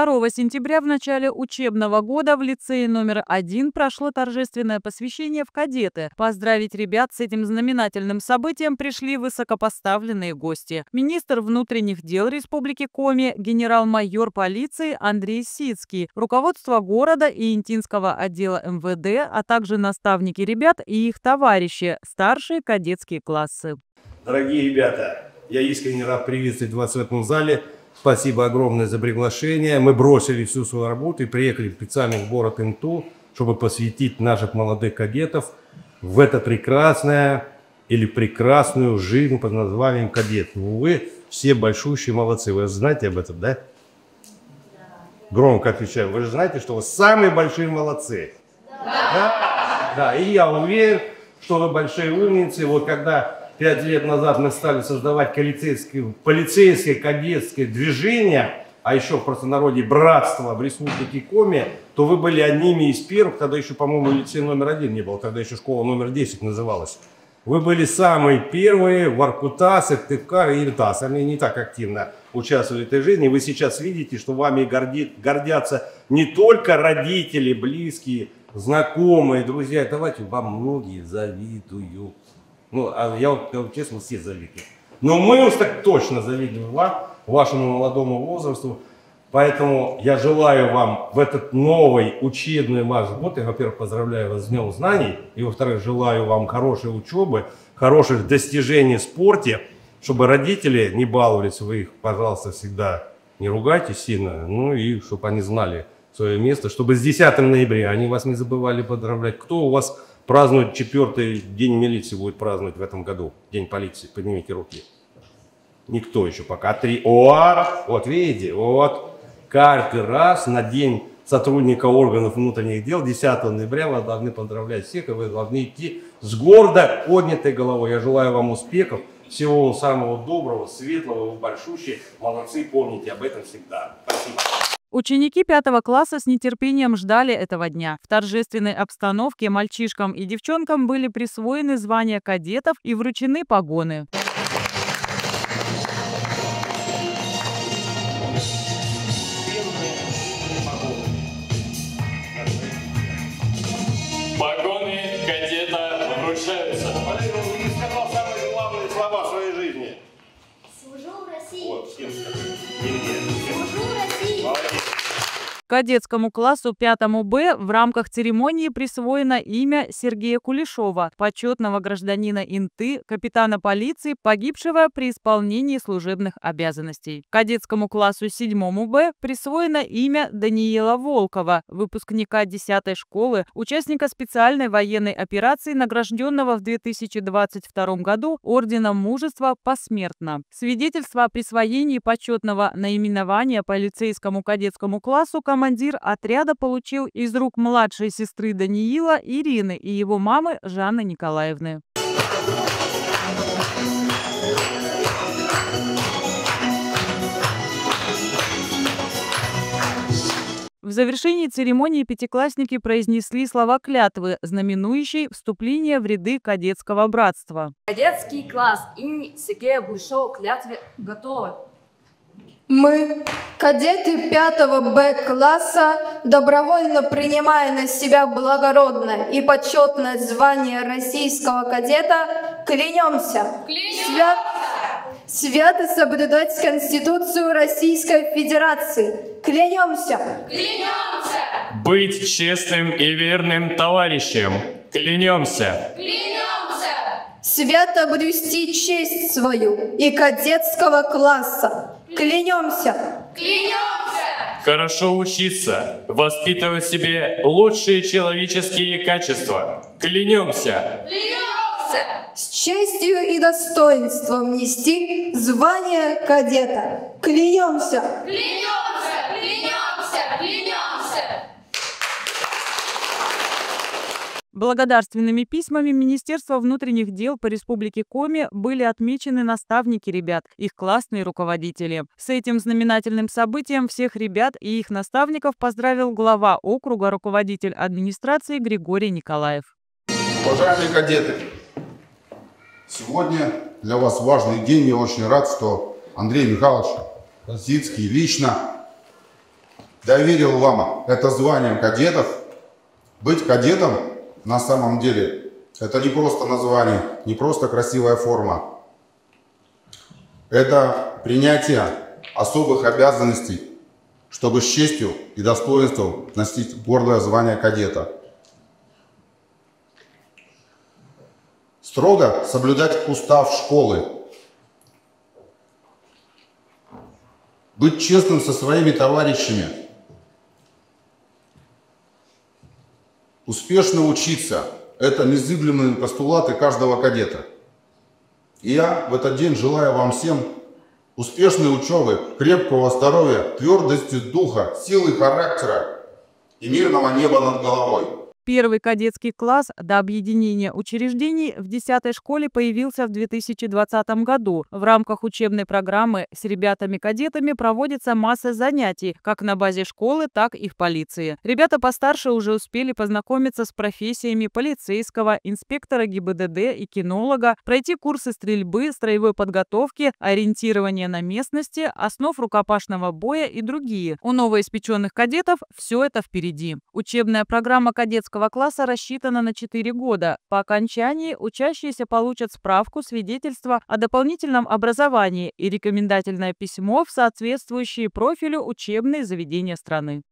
2 сентября в начале учебного года в лицее номер 1 прошло торжественное посвящение в кадеты. Поздравить ребят с этим знаменательным событием пришли высокопоставленные гости. Министр внутренних дел Республики Коми, генерал-майор полиции Андрей Сицкий, руководство города и Интинского отдела МВД, а также наставники ребят и их товарищи, старшие кадетские классы. Дорогие ребята, я искренне рад приветствовать вас в этом зале. Спасибо огромное за приглашение. Мы бросили всю свою работу и приехали специально в город Инту, чтобы посвятить наших молодых кадетов в это прекрасное или прекрасную жизнь под названием кадет. Вы все большущие молодцы. Вы знаете об этом, да? Громко отвечаю. Вы же знаете, что вы самые большие молодцы. Да, и я уверен, что вы большие умницы. Вот когда 5 лет назад мы стали создавать полицейское кадетское движение, а еще в простонародье братство в Республике Коми, то вы были одними из первых, тогда еще, по-моему, лицей номер 1 не было, тогда еще школа номер 10 называлась. Вы были самые первые в Воркута, Сыктывкар и Иртас. Они не так активно участвовали в этой жизни. Вы сейчас видите, что вами гордятся не только родители, близкие, знакомые, друзья. Давайте, вам многие завидуют. Ну, а я вот честно, все завидуют. Но мы уж так точно завидуем вам, вашему молодому возрасту. Поэтому я желаю вам в этот новый учебный ваш год, я, во-первых, поздравляю вас с Днем знаний, и, во-вторых, желаю вам хорошей учебы, хороших достижений в спорте, чтобы родители не баловались, вы их, пожалуйста, всегда не ругайте сильно, ну и чтобы они знали свое место, чтобы с 10 ноября они вас не забывали поздравлять. Кто у вас празднует 4-й день милиции, будет праздновать в этом году, День полиции? Поднимите руки. Никто еще пока. 3. Вот видите, вот. Каждый раз на День сотрудника органов внутренних дел 10 ноября вас должны поздравлять всех, и вы должны идти с гордо поднятой головой. Я желаю вам успехов, всего самого доброго, светлого, вы большущие. Молодцы, помните об этом всегда. Спасибо. Ученики 5 класса с нетерпением ждали этого дня. В торжественной обстановке мальчишкам и девчонкам были присвоены звания кадетов и вручены погоны. Погоны кадета вручаются. Валерий сказал самые главные слова в своей жизни. Служу России. Вот, всем скажи. Служу России. Молодец. Кадетскому классу 5 Б в рамках церемонии присвоено имя Сергея Кулешова, почетного гражданина Инты, капитана полиции, погибшего при исполнении служебных обязанностей. Кадетскому классу 7 Б присвоено имя Даниила Волкова, выпускника 10-й школы, участника специальной военной операции, награжденного в 2022 году Орденом Мужества посмертно. Свидетельство о присвоении почетного наименования полицейскому кадетскому классу командир отряда получил из рук младшей сестры Даниила Ирины и его мамы Жанны Николаевны. В завершении церемонии пятиклассники произнесли слова клятвы, знаменующей вступление в ряды кадетского братства. Кадетский класс имени Сергея Кулешова клятве готовы. Мы, кадеты 5 Б-класса, добровольно принимая на себя благородное и почетное звание российского кадета, клянемся свято соблюдать Конституцию Российской Федерации. Клянемся! Быть честным и верным товарищем. Клянемся! Свято блюсти честь свою и кадетского класса. Клянемся! Хорошо учиться, воспитывать в себе лучшие человеческие качества. Клянемся! С честью и достоинством нести звание кадета. Клянемся! Благодарственными письмами Министерства внутренних дел по Республике Коми были отмечены наставники ребят, их классные руководители. С этим знаменательным событием всех ребят и их наставников поздравил глава округа, руководитель администрации Григорий Николаев. Уважаемые кадеты, сегодня для вас важный день. Я очень рад, что Андрей Михайлович Сицкий лично доверил вам это звание кадетов. Быть кадетом на самом деле это не просто название, не просто красивая форма. Это принятие особых обязанностей, чтобы с честью и достоинством носить гордое звание кадета. Строго соблюдать устав школы. Быть честным со своими товарищами. Успешно учиться – это незыблемые постулаты каждого кадета. И я в этот день желаю вам всем успешной учебы, крепкого здоровья, твердости духа, силы характера и мирного неба над головой. Первый кадетский класс до объединения учреждений в 10-й школе появился в 2020 году. В рамках учебной программы с ребятами-кадетами проводится масса занятий как на базе школы, так и в полиции. Ребята постарше уже успели познакомиться с профессиями полицейского, инспектора ГИБДД и кинолога, пройти курсы стрельбы, строевой подготовки, ориентирования на местности, основ рукопашного боя и другие. У новоиспеченных кадетов все это впереди. Учебная программа кадетского класса рассчитана на 4 года. По окончании учащиеся получат справку, свидетельство о дополнительном образовании и рекомендательное письмо в соответствующие профилю учебные заведения страны.